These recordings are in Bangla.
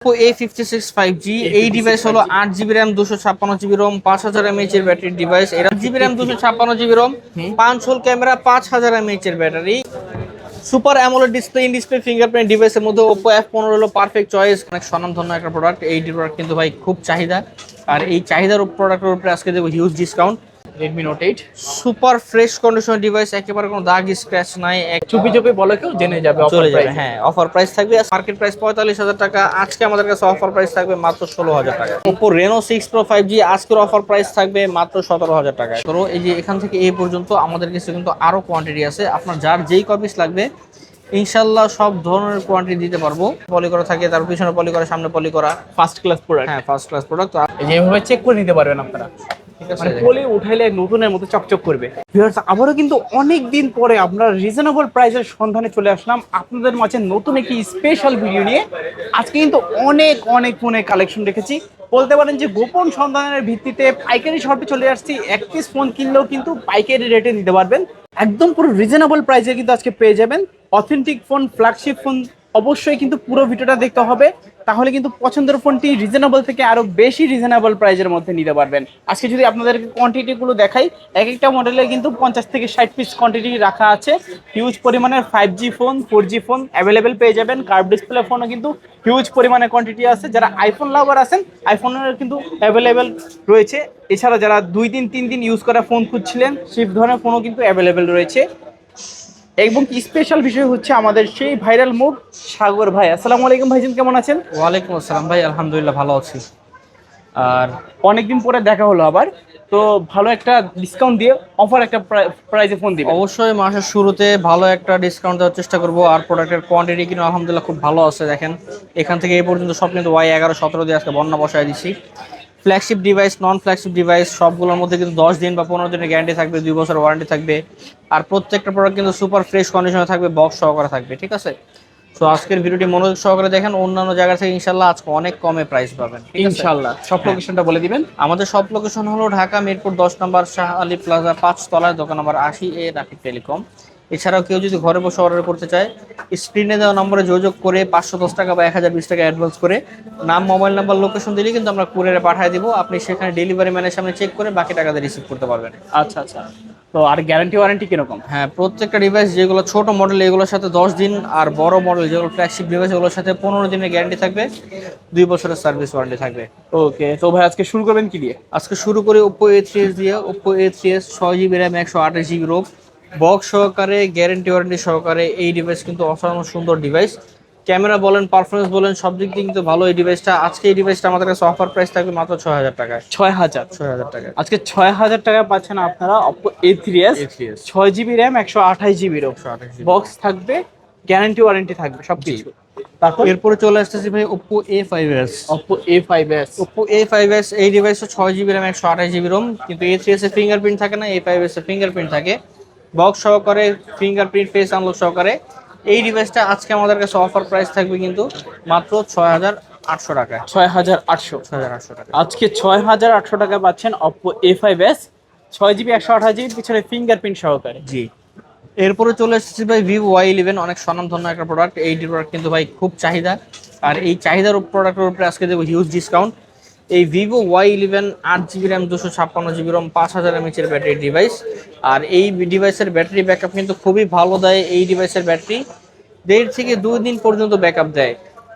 Oppo A56 5G এই ডিভাইস হলো 8GB RAM 256GB ROM 5000 mAh এর ব্যাটারি ডিভাইস। এর 8GB RAM 256GB ROM 5 whole camera 5000 mAh এর battery. Super AMOLED display in display fingerprint ডিভাইসের মধ্যে Oppo F15 হলো পারফেক্ট চয়েস। অনেক স্বনামধন্য একটা প্রোডাক্ট। এই প্রোডাক্ট কিন্তু ভাই খুব চাহিদা, আর এই চাহিদার প্রোডাক্টের উপরে আজকে দেবো huge discount. Redmi Note 8 super fresh condition device, একেবারে কোনো দাগ স্ক্র্যাচ নাই, চুপি চুপি বলে কেউ জেনে যাবে অফার চলে যাবে। প্রাইস। হ্যাঁ, অফার প্রাইস থাকবে মার্কেট প্রাইস 45000 টাকা, আজকে আমাদের কাছে অফার প্রাইস থাকবে মাত্র 16000 টাকা। Oppo Reno 6 Pro 5G আজকের অফার প্রাইস থাকবে মাত্র 17000 টাকায়। তো এই যে এখান থেকে এই পর্যন্ত আমাদের কাছে কিন্তু আরো কোয়ান্টিটি আছে, আপনার যার যেই কপিস লাগবে ইনশাআল্লাহ সব ধরনের কোয়ান্টিটি দিতে পারবো। পলি করা থাকে, তার পিছনে পলি করা, সামনে পলি করা, ফার্স্ট ক্লাস প্রোডাক্ট। হ্যাঁ ফার্স্ট ক্লাস প্রোডাক্ট। এই যে এভাবে চেক করে নিতে পারবেন আপনারা, মানে পলি উঠাইলে নতুনের মতো চকচক করবে। ভিউয়ার্স, আবারও কিন্তু অনেক দিন পরে আমরা রিজনেবল প্রাইসের সন্ধানে চলে আসলাম আপনাদের মাঝে নতুন একটি স্পেশাল ভিডিও নিয়ে। আজকে কিন্তু অনেক অনেক ফোনের কালেকশন রেখেছি, বলতে পারেন যে গোপন সন্ধানের ভিত্তিতে পাইকারি শপে চলে আসছি। এক পিস ফোন কিনলেও কিন্তু পাইকারি রেটে নিতে পারবেন, একদম পুরো রিজনেবল প্রাইসে কিন্তু আজকে পেয়ে যাবেন অথেন্টিক ফোন, ফ্ল্যাগশিপ ফোন। অবশ্যই কিন্তু পুরো ভিডিওটা দেখতে হবে, তাহলে কিন্তু পছন্দের ফোনটি রিজনেবল থেকে আরো বেশি রিজনেবল প্রাইসের মধ্যে নিতে পারবেন। আজকে যদি আপনাদের কোয়ান্টিটিগুলো দেখাই, এক একটা মডেলে কিন্তু 50 থেকে 60 পিস কোয়ান্টিটি রাখা আছে। হিউজ পরিমাণের 5G phone, 4G phone available পেয়ে যাবেন। কার্ভ ডিসপ্লে ফোনও কিন্তু হিউজ পরিমাণে কোয়ান্টিটি আছে। যারা আইফোন লাভার আছেন, আইফোনের কিন্তু অ্যাভেলেবেল রয়েছে। এছাড়া যারা 2 দিন 3 দিন ইউজ করা ফোন খুঁজছিলেন, সেই ধরনের ফোনও কিন্তু অ্যাভেলেবেল রয়েছে। এবং স্পেশাল বিষয় হচ্ছে আমাদের সেই ভাইরাল মুখ সাগর ভাই। আসসালামু আলাইকুম ভাইজান, কেমন আছেন? ওয়ালাইকুম আসসালাম ভাই, আলহামদুলিল্লাহ ভালো আছি। আর অনেকদিন পরে দেখা হলো আবার, তো ভালো একটা ডিসকাউন্ট দিয়ে অফার একটা প্রাইসে ফোন দিবেন। অবশ্যই মাসের শুরুতে ভালো একটা ডিসকাউন্ট দেওয়ার চেষ্টা করব, আর প্রোডাক্টের কোয়ান্টিটি কিন্তু আলহামদুলিল্লাহ খুব ভালো আছে। দেখেন এখান থেকে এই পর্যন্ত সব কিন্তু Y11 17 দিয়ে আজকে বন্যা বসায় দিচ্ছি। ফ্ল্যাগশিপ ডিভাইস, নন ফ্ল্যাগশিপ ডিভাইস সবগুলোর মধ্যে কিন্তু 10 দিন বা 15 দিনের গ্যারান্টি থাকবে, 2 বছর ওয়ারেন্টি থাকবে। আর প্রত্যেকটা প্রোডাক্ট কিন্তু সুপার ফ্রেশ কন্ডিশনে থাকবে, বক্স সহকারে থাকবে, ঠিক আছে? তো আজকের ভিডিওটি মনোযোগ সহকারে দেখেন, অন্যান্য জায়গা থেকে ইনশাল্লাহ আজকে অনেক কমে প্রাইস পাবেন ইনশাআল্লাহ। সব লোকেশনটা বলে দিবেন। আমাদের সব লোকেশন হলো ঢাকা মিরপুর 10 নম্বর শাহ আলী প্লাজা 5 তলায়, দোকান নম্বর 80A, রাকিব টেলিকম। এছাড়াও কেউ যদি ঘরে বসে অর্ডার করতে চায়, স্ক্রিনে দেওয়া নম্বরে যোগাযোগ করে 510 টাকা বা 1020 টাকা অ্যাডভান্স করে নাম, মোবাইল নাম্বার, লোকেশন দিলে কিন্তু আমরা কুরিয়ারে পাঠিয়ে দিব। আপনি সেখানে ডেলিভারি ম্যানের সামনে চেক করে বাকি টাকা দিয়ে রিসিভ করতে পারবেন। আচ্ছা আচ্ছা, তো আর গ্যারান্টি ওয়ারেন্টি কিরকম? হ্যাঁ, প্রত্যেকটা ডিভাইস যেগুলো ছোট মডেল এগুলোর সাথে 10 দিন, আর বড় মডেল যেগুলো ফ্ল্যাগশিপ ডিভাইস এগুলোর সাথে 15 দিনের গ্যারান্টি থাকবে, 2 বছরের সার্ভিস ওয়ারেন্টি থাকবে। ওকে, তো ভাই আজকে শুরু করবেন কি দিয়ে? আজকে শুরু করি Oppo A3s দিয়ে। Oppo A3s 6GB RAM 128GB ROM box সহকারে, গ্যারান্টি ওয়ারেন্টি সহকারে। এই ডিভাইস কিন্তু অসাধারণ সুন্দর ডিভাইস, ক্যামেরা বলেন, পারফরমেন্স বলেন, সব দিক দিয়ে কিন্তু ভালো এই ডিভাইসটা। আজকে এই ডিভাইসটা আমাদের কাছে অফার প্রাইস থাকবে মাত্র 6000 টাকায়। 6000 টাকায় আজকে 6000 টাকা পাচ্ছেন আপনারা Oppo A3s 6GB RAM 128GB ROM। Box থাকবে, গ্যারান্টি ওয়ারেন্টি থাকবে সবকিছু। তারপর এরপরে চলে আসতেছি ভাই Oppo A5s। Oppo A5s এই ডিভাইসে 6GB RAM 128GB ROM, কিন্তু A3s এ ফিঙ্গারপ্রিন্ট থাকে না, A5s এ ফিঙ্গারপ্রিন্ট থাকে। বক্স সহকারে, ফিঙ্গারপ্রিন্ট, ফেস আনলক সহকারে। এই ডিভাইসটা আজকে আমাদের কাছে অফার প্রাইস থাকবে কিন্তু মাত্র 6800 টাকায়। 6800 টাকা। আজকে 6800 টাকা পাচ্ছেন Oppo A5s 6GB 128GB পিছনে ফিঙ্গারপ্রিন্ট সহকারে। জি। এরপরে চলে এসেছি ভাই Vivo Y11, অনেক স্বনামধন্য একটা প্রোডাক্ট। এই প্রোডাক্ট কিন্তু ভাই খুব চাহিদা, আর এই চাহিদার প্রোডাক্টের উপরে আজকে দেবো হিউজ ডিসকাউন্ট। এই Vivo Y11 8GB RAM 256GB ROM 5000 mAh এর ব্যাটারি ডিভাইস, আর এই ডিভাইসের ব্যাটারি ব্যাকআপ কিন্তু খুবই ভালো দেয়। এই ডিভাইসের ব্যাটারি 1.5 থেকে 2 দিন পর্যন্ত ব্যাকআপ দেয়,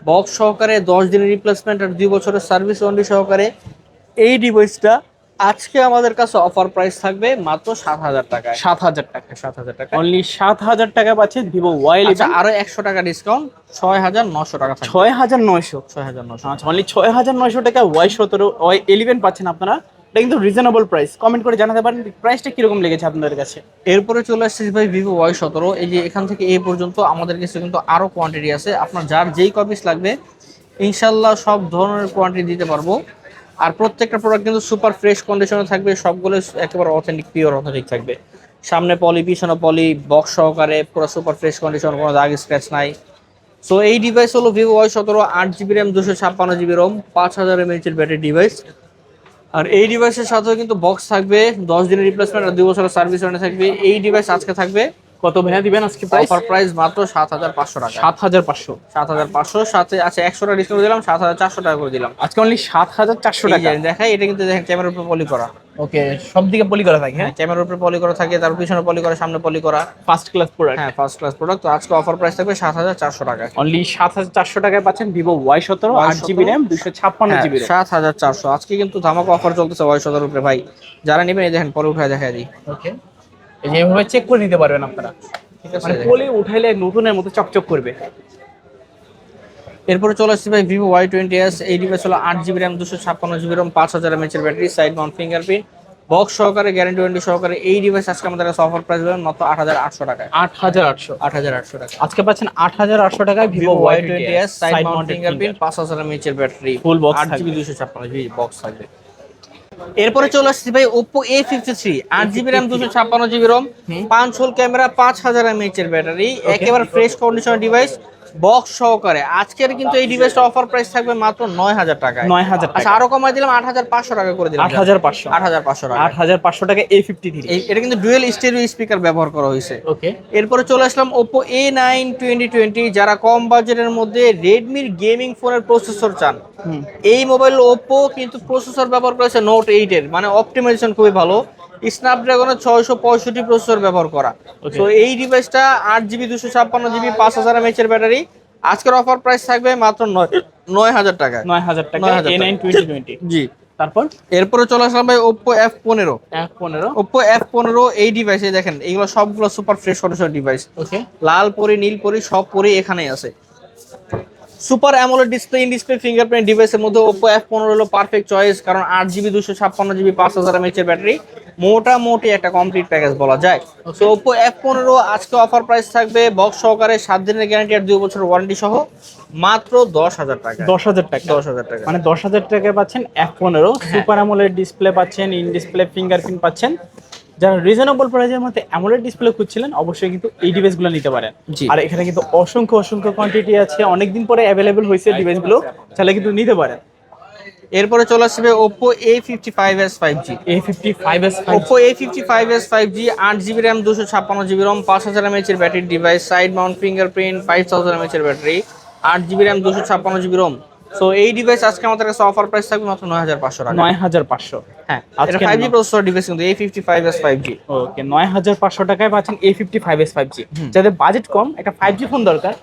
বক্স সহকারে, 10 দিনের রিপ্লেসমেন্ট আর 2 বছরের সার্ভিস ওয়ারেন্টি সহকারে। এই ডিভাইসটা আজকে আমাদের কাছে অফার প্রাইস থাকবে মাত্র 7000 টাকায়। 7000 টাকা, 7000 টাকা অনলি 7000 টাকা পাচ্ছেন Vivo Y11। আচ্ছা, আরো 100 টাকা ডিসকাউন্ট, 6900 টাকা থাকবে। 6900। 6900। আচ্ছা, অনলি 6900 টাকা Y17 Y11 পাচ্ছেন আপনারা। এটা কিন্তু রিজনেবল প্রাইস। কমেন্ট করে জানাতে পারেন প্রাইসটা কিরকম লেগেছে আপনাদের কাছে। এরপরে চলে আসছে ভাই Vivo Y17। এই যে এখান থেকে এই পর্যন্ত আমাদের কাছে কিন্তু আরো কোয়ান্টিটি আছে, আপনার যার যেই কপিস লাগবে ইনশাল্লাহ সব ধরনের কোয়ান্টিটি দিতে পারবো। আর প্রত্যেকটা প্রোডাক্ট কিন্তু সুপার ফ্রেশ কন্ডিশনে থাকবে, সবগুলো একেবারে অথেন্টিক, পিওর অথেন্টিক থাকবে। সামনে পলি, পিছনে পলি, বক্স সহকারে, পুরো সুপার ফ্রেশ কন্ডিশন, কোনো দাগ স্ক্র্যাচ নাই। সো এই ডিভাইস হলো Vivo Y17 8GB RAM 256GB ROM 5000 mAh এর ব্যাটারি ডিভাইস। আর এই ডিভাইসের সাথেও কিন্তু বক্স থাকবে, 10 দিনের রিপ্লেসমেন্ট আর 2 বছরের সার্ভিস ওয়ারেন্টি থাকবে। এই ডিভাইস আজকে থাকবে কত ভাইয়া দিবেন আজকে প্রাইস? অফার প্রাইস মাত্র 7500 টাকা। 7500। 7500 সাথে আছে 100 টাকা ডিসকাউন্ট দিলাম, 7400 টাকা করে দিলাম আজকে অনলি 7400 টাকা। দেখাই, এটা কিন্তু দেখেন ক্যামেরার উপর পলি করা। ওকে, সব দিকে পলি করা থাকে। হ্যাঁ, ক্যামেরার উপরে পলি করা থাকে, তারপর পিছনে পলি করা, সামনে পলি করা। First class product. হ্যাঁ, ফার্স্ট ক্লাস প্রোডাক্ট। তো আজকে অফার প্রাইস থাকবে 7400 টাকা। অনলি 7400 টাকায় পাচ্ছেন Vivo Y17 8GB RAM 256GB। 7400। আজকে কিন্তু ধামাকা অফার চলতেছে Y17 উপরে ভাই। যারা নেবেন এই দেখেন পরে উঠায় দেখাই দিই। ওকে, এই যে এভাবে চেক করে নিতে পারবেন আপনারা, ঠিক আছে। মানে পলি উঠাইলে নতুনের মতো চকচক করবে। এরপরে চলে আসছে ভাই ভিভো Y20s। এই ডিভাইস হলো 8GB RAM 256GB ROM 5000 mAh এর battery, side Mount fingerprint, box সহকারে, গ্যারান্টি ওয়ারেন্টি সহকারে। এই ডিভাইস আজকে আমাদের কাছে অফার প্রাইস পাবেন মাত্র 8800 টাকায়। 8800। 8800 টাকা। আজকে পাচ্ছেন 8800 টাকায় Vivo Y20s side Mount fingerprint, 5000 mAh এর battery, full box 8GB 256GB box থাকবে। এরপরে চলে আসছে ভাই Oppo A53 8GB RAM 256GB ROM 5 whole camera, 5000 mAh এর ব্যাটারি, একেবারে ফ্রেশ কন্ডিশন ডিভাইস, বক্স সহকারে। আজকের কিন্তু এই ডিভাইসটা অফার প্রাইস থাকবে মাত্র 9000 টাকায়। 9000 টাকা। আচ্ছা, আরো কমাই দিলাম, 8500 টাকা করে দিলাম। 8500। 8500 টাকা। 8500 টাকা A53। এটা কিন্তু ডুয়েল স্টেরিও স্পিকার ব্যবহার করা হয়েছে। ওকে, এরপরে চলে আসলাম Oppo A9 2020। যারা কম বাজেটের মধ্যে রেডমির গেমিং ফোনের প্রসেসর চান, এই মোবাইল Oppo কিন্তু প্রসেসর ব্যবহার করেছে Note 8 এর, মানে অপটিমাইজেশন খুবই ভালো, স্ন্যাপড্রাগনের 665 প্রসেসর ব্যবহার করা। তো এই ডিভাইসটা 8GB 256GB 5000 mAh এর ব্যাটারি। আজকের অফার প্রাইস থাকবে মাত্র 9000 টাকায়। 9000 টাকা 9000 A9 2020। জি। তারপর এরপরে চলে আসলাম ভাই Oppo F15। F15। Oppo F15 এই ডিভাইসে দেখেন, এগুলো সবগুলো সুপার ফ্রেশ কন্ডিশন ডিভাইস। ওকে, লাল পরি, নীল পরি, সব পরি এখানেই আছে। Super AMOLED display, in display fingerprint ডিভাইসের মধ্যে Oppo F15 হলো পারফেক্ট চয়েস, কারণ 8GB 256GB 5000 mAh এর ব্যাটারি, মোটামুটি একটা কমপ্লিট প্যাকেজ বলা যায়। সো Oppo F15 আজকে অফার প্রাইস থাকবে বক্স সহকারে, 7 দিনের গ্যারান্টি আর 2 বছরের ওয়ারেন্টি সহ মাত্র 10000 টাকা। 10000 টাকা। 10000 টাকা। মানে 10000 টাকায় পাচ্ছেন F15 সুপার অ্যামোলেড ডিসপ্লে পাচ্ছেন, ইন ডিসপ্লে ফিঙ্গারপ্রিন্ট পাচ্ছেন। যারা রিজনেবল প্রাইসের মধ্যে অ্যামোলেড ডিসপ্লে খুঁজছিলেন, অবশ্যই কিন্তু এই ডিভাইসগুলো নিতে পারেন। আর এখানে কিন্তু অসংখ্য অসংখ্য কোয়ান্টিটি আছে, অনেকদিন পরে অ্যাভেলেবল হয়েছে ডিভাইসগুলো, চাইলে কিন্তু নিতে পারেন। এরপরে চলে আসবে Oppo A55s 5G। A55s 5G। Oppo A55s 5G 8GB RAM 256GB ROM 5000 mAh এর battery device, side Mount fingerprint, 5000 mAh এর battery, 8GB RAM 256GB ROM। So এই ডিভাইস আজকে আমাদের কাছে অফার প্রাইস থাকবে মাত্র 9500 টাকা। 9500। হ্যাঁ, এটা আজকে 5G প্রসেসর ডিভাইস কিন্তু A55s 5G। ওকে, 9500 টাকায় পাচ্ছেন A55s 5G। যাদের বাজেট কম, একটা 5G ফোন দরকার,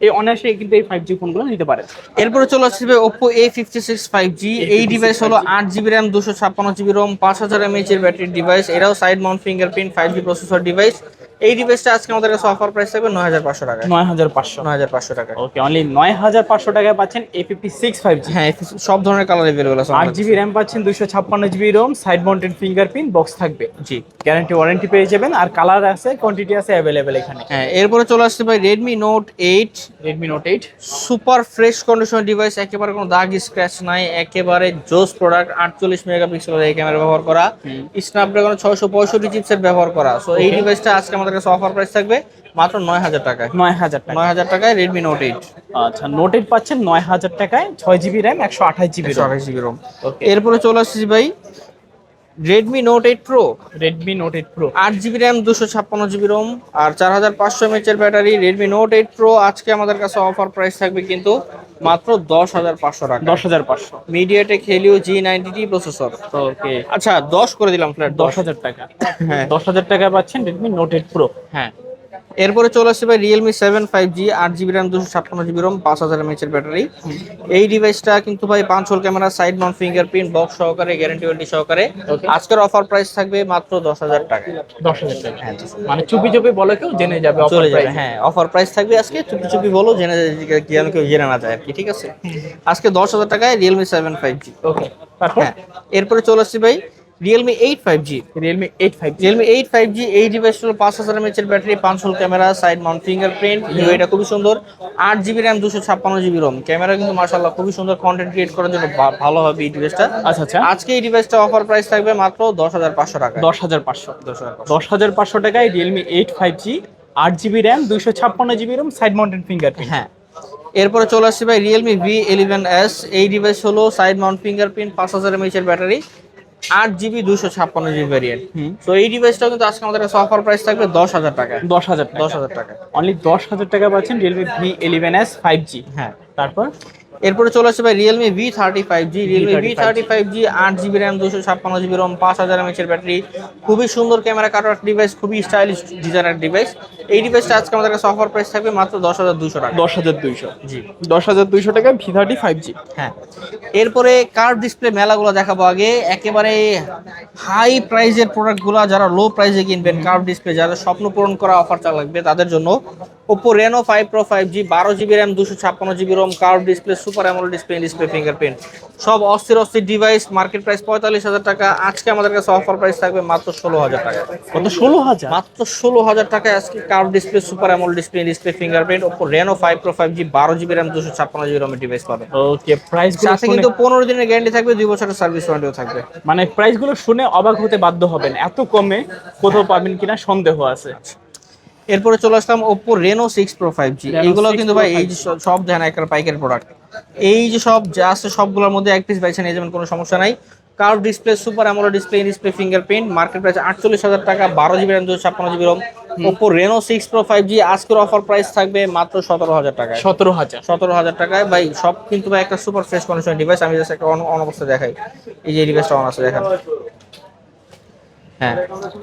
এই অনায়াসে কিন্তু এই 5G ফোনগুলো নিতে পারেন। এরপরে চলে আসবে Oppo A56 5G। এই ডিভাইস হলো 8GB RAM 256GB ROM 5000 mAh এর ব্যাটারি ডিভাইস, এটাও side Mount fingerprint 5G processor device. এই ডিভাইসটা আজকে আমাদের কাছে অফার প্রাইস থাকবে 9500 টাকা। 9500 টাকা। ওকে, অনলি 9500 টাকায় পাচ্ছেন A56 5G। হ্যাঁ, সব ধরনের কালার अवेलेबल আছে। 8GB RAM পাচ্ছেন, 256GB ROM, side mounted fingerprint, box থাকবে। জি, গ্যারান্টি ওয়ারেন্টি পেয়ে যাবেন, আর কালার আছে, কোয়ান্টিটি আছে अवेलेबल এখানে। হ্যাঁ। এরপরে চলে আসছে ভাই Redmi Note 8। Redmi Note 8 super fresh condition device, একেবারে কোনো দাগ স্ক্র্যাচ নাই, একেবারে জোস প্রোডাক্ট। 48 মেগাপিক্সেলের এই ক্যামেরা ব্যবহার করা, স্ন্যাপড্রাগন 665 চিপসেট ব্যবহার করা। সো এই ডিভাইসটা আজকে আমাদের কাছে অফার প্রাইস থাকবে মাত্র 9000 টাকায়। 9000 টাকা। 9000 টাকায় Redmi Note 8। আচ্ছা, Note 8 পাচ্ছেন 9000 টাকায়, 6GB RAM 128GB ROM। 128GB ROM। ওকে, এরপরে চলে আসছি ভাই Redmi Note 8 Pro। Redmi Note 8 Pro 8GB RAM 256GB ROM আর 4500 mAh এর ব্যাটারি। Redmi Note 8 Pro আজকে আমাদের কাছে অফার প্রাইস থাকবে কিন্তু মাত্র 10500 টাকা। 10500। MediaTek Helio G90T processor. ওকে, আচ্ছা, 10 করে দিলাম ফ্ল্যাট। 10000 টাকা। হ্যাঁ, 10000 টাকায় পাচ্ছেন Redmi Note 8 Pro। হ্যাঁ। এরপরে চলে আসছে ভাই Realme 7 5G 8GB RAM 256GB ROM 5000 mAh এর ব্যাটারি। এই ডিভাইসটা কিন্তু ভাই 5 whole camera, side Mount fingerprint, box সহকারে, গ্যারান্টি ওয়ারেন্টি সহকারে। আজকের অফার প্রাইস থাকবে মাত্র 10000 টাকা। 10000 টাকা। মানে চুপি চুপি বলে কেউ জেনে যাবে, চলে যাবে। হ্যাঁ, অফার প্রাইস থাকবে আজকে, চুপি চুপি বলো, জেনে কি যেন কেউ জেনে না যায় আর কি। ঠিক আছে, আজকে 10000 টাকায় Realme 7 5G। ওকে, তারপর হ্যাঁ। এরপরে চলে আসছে ভাই Realme 8 5G। Realme 8 5G। Realme 8 5G এই ডিভাইস হলো 5000 mAh এর battery, 5 whole camera, side Mount fingerprint, এটা খুবই সুন্দর। 8GB RAM 256GB ROM, camera কিন্তু মাশাআল্লাহ খুবই সুন্দর, কন্টেন্ট ক্রিয়েট করার জন্য ভালো হবে এই ডিভাইসটা। আচ্ছা আচ্ছা, আজকে এই ডিভাইসটা অফার প্রাইস থাকবে মাত্র 10500 টাকা। 10500। 10500 টাকায় Realme 8 5G 8GB RAM 256GB ROM, side mounted fingerprint. হ্যাঁ। এরপরে চলে আসছে ভাই Realme V11s। এই ডিভাইস হলো সাইড মাউন্ট ফিঙ্গারপ্রিন্ট, 5000 mAh এর ব্যাটারি, 8 GB 256 GB ভেরিয়েন্ট। তো এই ডিভাইসটাও কিন্তু আজকে আমাদের কাছে অফার প্রাইস থাকবে 10,000 টাকা। 10,000 টাকা। 10,000 টাকা অনলি 10,000 টাকা পাচ্ছেন Realme V11s 5G। হ্যাঁ। তারপর এরপরে চলে আসছে ভাই Realme V35G। Realme V35G। V35G 8 GB RAM 256 GB ROM 5000 mAh এর ব্যাটারি, খুবই সুন্দর ক্যামেরা কাটার ডিভাইস, খুবই স্টাইলিশ ডিজাইনের ডিভাইস। এই ডিভাইসটা আজকে আমাদের কাছে অফার প্রাইস থাকবে মাত্র 10,200 টাকা। 10,200। জি 10,200 টাকা V35G। হ্যাঁ। এরপরে কার্ভ ডিসপ্লে মেলাগুলো দেখাবো। আগে একেবারে হাই প্রাইজের প্রোডাক্টগুলো যারা লো প্রাইসে কিনবেন, কার্ভ ডিসপ্লে যারা স্বপ্ন পূরণ করা অফার লাগবে তাদের জন্য Oppo Reno 5 Pro 5G 12 GB RAM 256 GB ROM, curve display, super AMOLED display, display fingerprint, সব অস্থির অস্থির ডিভাইস। মার্কেট প্রাইস 45,000 টাকা, আজকে আমাদের কাছে অফার প্রাইস থাকবে মাত্র 16,000 টাকা। কত? 16,000? মাত্র 16,000 টাকায় আজকে curve display, super AMOLED display, display fingerprint Oppo Reno 5 Pro 5G 12 GB RAM 256 GB ROM এর ডিভাইস পাবেন। ওকে, প্রাইস সাথে কিন্তু 15 দিনের গ্যারান্টি থাকবে, 2 বছরের সার্ভিস ওয়ারেন্টিও থাকবে। মানে প্রাইস গুলো শুনে অবাক হতে বাধ্য হবেন, এত কমে কোথাও পাবেন কিনা সন্দেহ আছে। এরপরে চলে আসলাম Oppo Reno 6 Pro 5G। এইগুলো কিন্তু ভাই এই যে সব দেখেন একটা পাইকারি প্রোডাক্ট, এই যে সব যা আছে সবগুলোর মধ্যে এক পিস বাইছে নিয়ে যাবেন, কোনো সমস্যা নাই। Curve display, super AMOLED display, display fingerprint, market price 48,000 টাকা, 12 GB RAM 256 GB ROM। Oppo Reno 6 Pro 5G আজকের অফার প্রাইস থাকবে মাত্র 17,000 টাকায়। 17,000 টাকায় ভাই সব কিন্তু ভাই একটা সুপার ফ্রেশ কন্ডিশন ডিভাইস। আমি জাস্ট একটা অন অবস্থা দেখাই, এই যে ডিভাইসটা অন আছে দেখেন। হ্যাঁ,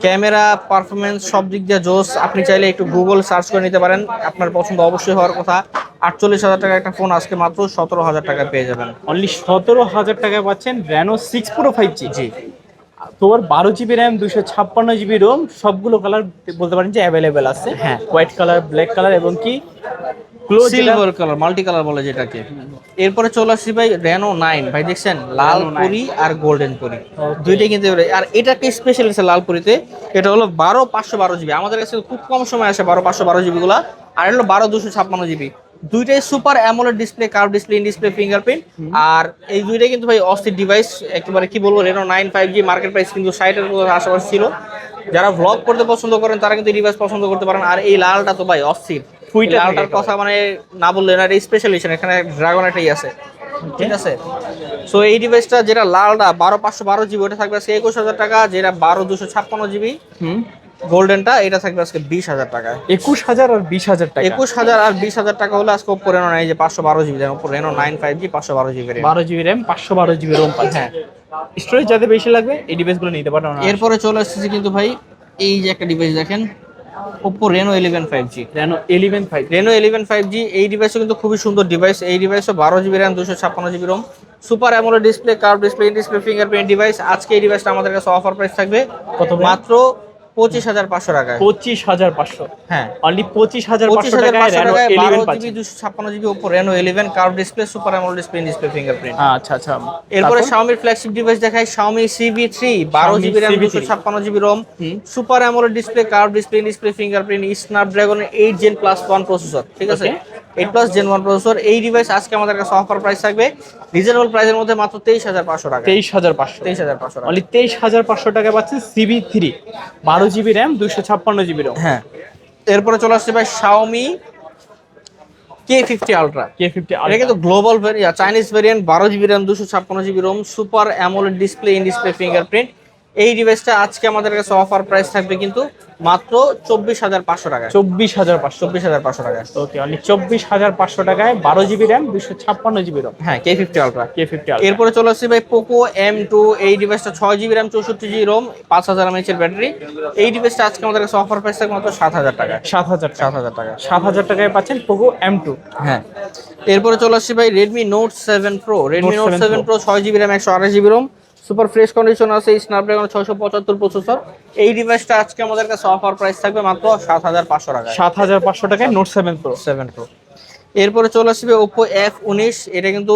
ক্যামেরা পারফরমেন্স সব দিক দিয়ে জোস। আপনি চাইলে একটু গুগল সার্চ করে নিতে পারেন, আপনার পছন্দ অবশ্যই হওয়ার কথা। 48,000 টাকা একটা ফোন আজকে মাত্র 17,000 টাকায় পেয়ে যাবেন। অনলি 17,000 টাকায় পাচ্ছেন Reno 6 Pro 5G। জি, তোমার 12 GB RAM 256 GB ROM, সবগুলো কালার বলতে পারেন যে অ্যাভেলেবেল আছে। হ্যাঁ। হোয়াইট কালার, ব্ল্যাক কালার এবং কি সিলভার কালার, মাল্টি কালার বলে যেটাকে। এরপরে চলে আসছি ভাই Reno 9। ভাই দেখছেন লাল Reno 9 পরি আর গোল্ডেন পরি দুইটাই কিন্তু। আর এটা কি স্পেশাল আছে লাল পরিতে, এটা হলো 12/512 GB। আমাদের কাছে খুব কম সময় আসে 12/512 GB গুলা, আর এটা হলো 12/256 GB। দুইটাই super AMOLED display, curve display, in display fingerprint. আর এই দুইটাই কিন্তু ভাই অস্থির ডিভাইস, একেবারে কি বলবো। Reno 9 5G মার্কেট প্রাইস কিন্তু 60 এর আশেপাশে ছিল। যারা ভ্লগ করতে পছন্দ করেন তারা কিন্তু ডিভাইস পছন্দ করতে পারেন। আর এই লালটা তো ভাই অস্থির, লালটার কথা মানে না বললে না, এটা স্পেশাল এডিশন, এখানে ড্রাগন এটাই আছে, ঠিক আছে। সো এই ডিভাইসটা যেটা লালটা 12/512 GB ওটা থাকবে আজকে 21,000 টাকা, যেটা 12/256 GB গোল্ডেনটা এটা থাকবে আজকে 20,000 টাকায়। 21,000 আর 20,000 টাকা। 21,000 আর 20,000 টাকা হলে আজকে Oppo Reno 9 যে 512 GB RAM, Oppo Reno 9 5G 512 GB RAM, 12 GB RAM 512 GB ROM পাচ্ছেন। হ্যাঁ। স্টোরেজ যাতে বেশি লাগবে এই ডিভাইসগুলো নিতে পারেন। এরপরে চলে আসছে কিন্তু ভাই এই যে একটা ডিভাইস দেখেন, Oppo Reno 11 5G। Reno 11 5G। Reno 11 5G এই ডিভাইসও কিন্তু খুবই সুন্দর ডিভাইস। এই ডিভাইসও 12 GB RAM 256 GB ROM, super AMOLED display, curve display, display fingerprint device. আজকে এই ডিভাইসটা আমাদের কাছে অফার প্রাইস থাকবে কত? মাত্র 25,500 টাকায়। 25,500। হ্যাঁ, অনলি 25,500 টাকায় Reno 11 12 GB 256 GB Oppo Reno 11 curve display, super AMOLED display, display fingerprint. আচ্ছা আচ্ছা। এরপরে Xiaomi ফ্ল্যাগশিপ ডিভাইস দেখাই, Xiaomi CV3 12 GB RAM 256 GB ROM, super AMOLED display, curve display, display fingerprint, Snapdragon 8 Gen Plus 1 processor, ঠিক আছে, 8 Plus Gen 1 প্রসেসর। এই ডিভাইস আজকে আমাদের কাছে অফার প্রাইস থাকবে রিজনেবল প্রাইসের মধ্যে মাত্র 23,500 টাকা। 23,500। 23,500 টাকা। অনলি 23,500 টাকা পাচ্ছেন CV3 12 GB RAM 256 GB ROM। হ্যাঁ। এরপরে চলে আসছে ভাই Xiaomi K50 Ultra। K50 এটা কিন্তু global variant, Chinese variant, 12 GB RAM 256 GB ROM, super AMOLED display, in display fingerprint. এই ডিভাইসটা আজকে আমাদের কাছে অফার প্রাইস থাকবে কিন্তু মাত্র 24,500 টাকা। 24,500 টাকা। ওকে, অনলি 24,500 টাকায় 12 GB RAM 256 GB ROM। হ্যাঁ, K50 Ultra। K50 Ultra। এরপরে চলে আসছে ভাই Poco M2। এই ডিভাইসটা 6 GB RAM 64 GB ROM 5000 mAh এর ব্যাটারি। এই ডিভাইসটা আজকে আমাদের কাছে অফার প্রাইস থাকবে মাত্র 7,000 টাকা। 7,000 টাকা। 7,000 টাকায় পাচ্ছেন Poco M2। হ্যাঁ। এরপরে চলে আসছে ভাই Redmi Note 7 Pro। Redmi Note 7 Pro 6 GB RAM 128 GB ROM, super fresh condition আছে, Snapdragon 675 প্রসেসর। এই ডিভাইসটা আজকে আমাদের কাছে অফার প্রাইস থাকবে মাত্র 7,500 টাকা। 7,500 টাকায় Note 7 Pro। এরপরে চলে আসবে Oppo F19। এটা কিন্তু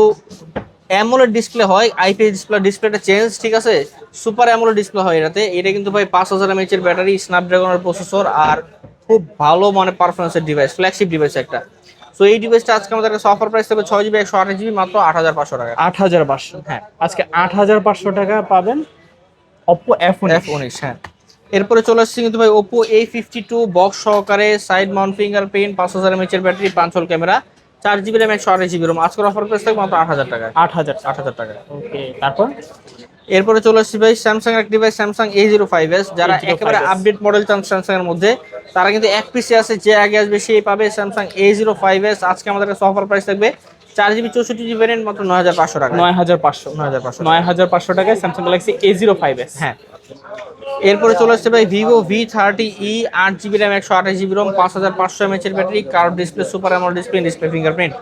অ্যামোলেড ডিসপ্লে হয়, আইপিএস ডিসপ্লে, ডিসপ্লেটা চেঞ্জ, ঠিক আছে, সুপার অ্যামোলেড ডিসপ্লে হয় এটাতে। এটা কিন্তু ভাই 5000 mAh এর ব্যাটারি, স্ন্যাপড্রাগনের প্রসেসর, আর খুব ভালো মানে পারফরমেন্সের ডিভাইস, ফ্ল্যাগশিপ ডিভাইস একটা। সো এই ডিভাইসটা আজকে আমাদের কাছে অফার প্রাইস থাকবে 6 GB 128 GB মাত্র 8,500 টাকা। 8,500। হ্যাঁ, আজকে 8,500 টাকা পাবেন Oppo F19। হ্যাঁ। এরপরে চলে আসছে কিন্তু ভাই Oppo A52 বক্স সহকারে, সাইড মাউন্ট ফিঙ্গারপ্রিন্ট, 5000 mAh এর battery, 5 whole camera, 4 GB RAM 128 GB ROM। আজকের অফার প্রাইস থাকবে মাত্র 8,000 টাকা। 8,000 টাকা। ওকে, তারপর এরপরে চলে আসছি ভাই স্যামসাং এর ডিভাইস স্যামসাং A05s, যারা A05s একেবারে আপডেট মডেল চান স্যামসাং এর মধ্যে তারা কিন্তু এক পিসে আছে, যে আগে আসবে সেই পাবে স্যামসাং A05s। আজকে আমাদের কাছে অফার প্রাইস থাকবে 4GB 64GB ভ্যারিয়েন্ট মাত্র 9500 টাকা। 9500 9500 9500 টাকায় স্যামসাং গ্যালাক্সি A05s। হ্যাঁ। এরপরে চলে আসছে ভাই Vivo V30e 8GB RAM 128GB ROM 5500 mAh এর battery, curve display, super AMOLED display, display fingerprint.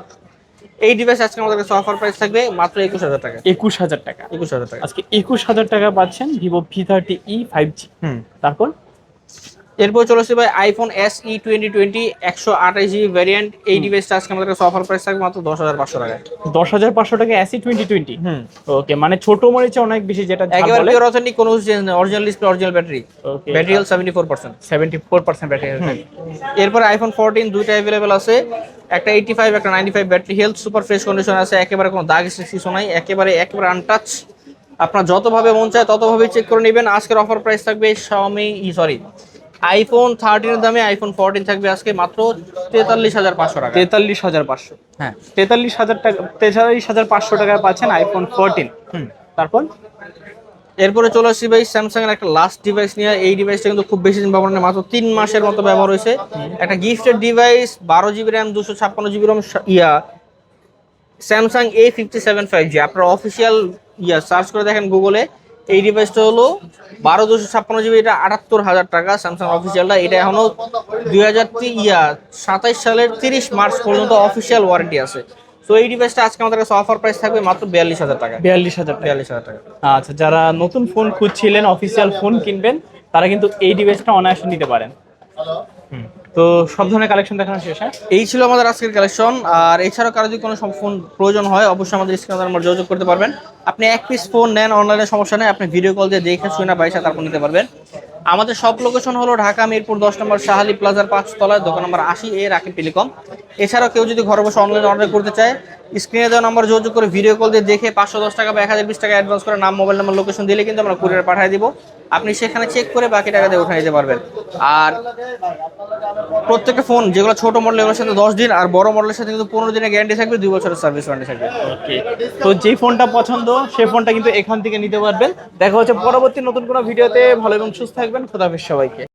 এই ডিভাইস আজকে আমাদের কাছে অফার প্রাইস থাকবে মাত্র 21000 টাকা। 21000 টাকা। 21000 টাকা আজকে 21000 টাকা পাচ্ছেন ভিভো V30e 5G। তারপর এরপর চলে আসছে ভাই আইফোন SE 2020 128GB ভ্যারিয়েন্ট। এই ডিভাইসটা আজকে আমাদের কাছে অফার প্রাইস থাকবে মাত্র 10500 টাকা। 10500 টাকা SE 2020। ওকে, মানে ছোট মরিচে অনেক বেশি, যেটা ঝাল একেবারে বলে। পিওর অথেন্টিক, কোনো চেঞ্জ নেই, অরিজিনাল ডিসপ্লে, অরিজিনাল ব্যাটারি, ওকে, ব্যাটারি হেলথ 74%। 74% battery health. এরপর আইফোন 14 দুইটা अवेलेबल আছে, একটা 85 একটা 95, battery health super fresh condition আছে, একেবারে কোনো দাগ কিছু নাই, একেবারে আনটাচ। আপনার যতভাবে মন চায় ততভাবে চেক করে নেবেন। আজকের অফার প্রাইস থাকবে আইফোন 13 এর দামে আইফোন 14 থাকবে আজকে মাত্র 43500 টাকা। 43500। হ্যাঁ, 43000 টাকা, 43500 টাকায় পাচ্ছেন আইফোন 14। তারপর এরপরে চলে আসছি ভাই স্যামসাং এর একটা লাস্ট ডিভাইস নিয়ে। এই ডিভাইসটা কিন্তু খুব বেশি দিন ব্যবহার নেই, মাত্র 3 মাসের মতো ব্যবহার হয়েছে। একটা gifted device, 12GB RAM 256GB ROM, Samsung A57 5G। আপনার অফিসিয়াল সার্চ করে দেখেন গুগলে, এই ডিভাইসটা হলো 12 256GB, এটা 78000 টাকা স্যামসাং অফিসিয়ালটা। এটা এখনো 2027 সালের 30 মার্চ পর্যন্ত অফিসিয়াল ওয়ারেন্টি আছে। তো এই ডিভাইসটা আজকে আমাদের কাছে অফার প্রাইস থাকবে মাত্র 42000 টাকা। 42000 টাকা। আচ্ছা, যারা নতুন ফোন খুঁজছিলেন, অফিসিয়াল ফোন কিনবেন, তারা কিন্তু এই ডিভাইসটা অনায়াসে নিতে পারেন। তো সব ধরনের কালেকশন দেখানো শেষ। হ্যাঁ, এই ছিল আমাদের আজকের কালেকশন। আর এছাড়াও কারো যদি কোনো ফোন প্রয়োজন হয় অবশ্যই আমাদের স্ক্রিনে নাম্বার যোগাযোগ করতে পারবেন। আপনি এক পিস ফোন নেন অনলাইনে, সমস্যা নেই, আপনি ভিডিও কল দিয়ে দেখে শুনে বাইসা তারপর নিতে পারবেন। আমাদের সব লোকেশন হলো ঢাকা মিরপুর 10 নম্বর শাহালি প্লাজার 5 তলায়, দোকান নম্বর 80A, রাকিব টেলিকম। এছাড়াও কেউ যদি ঘরে বসে অনলাইনে অর্ডার করতে চায়, স্ক্রিনে দেওয়া নাম্বার যোগাযোগ করে ভিডিও কল দিয়ে দেখে 510 টাকা বা 1020 টাকা অ্যাডভান্স করে নাম, মোবাইল নাম্বার, লোকেশন দিলে কিন্তু আমরা কুরিয়ার পাঠিয়ে দিব। আপনি সেখানে চেক করে বাকি টাকা দিয়ে উঠে নিতে পারবেন। আর প্রত্যেকটা ফোন যেগুলো ছোট মডেল এগুলোর সাথে 10 দিন, আর বড় মডেলের সাথে কিন্তু 15 দিনের গ্যারান্টি থাকবে, 2 বছরের সার্ভিস ওয়ারেন্টি থাকবে। ওকে। তো যে ফোনটা পছন্দ সেই ফোনটা কিন্তু এখান থেকে নিতে পারবেন। দেখা হচ্ছে পরবর্তী নতুন কোনো ভিডিওতে। ভালো এবং সুস্থ থাকবেন। খোদা হাফেজ সবাইকে।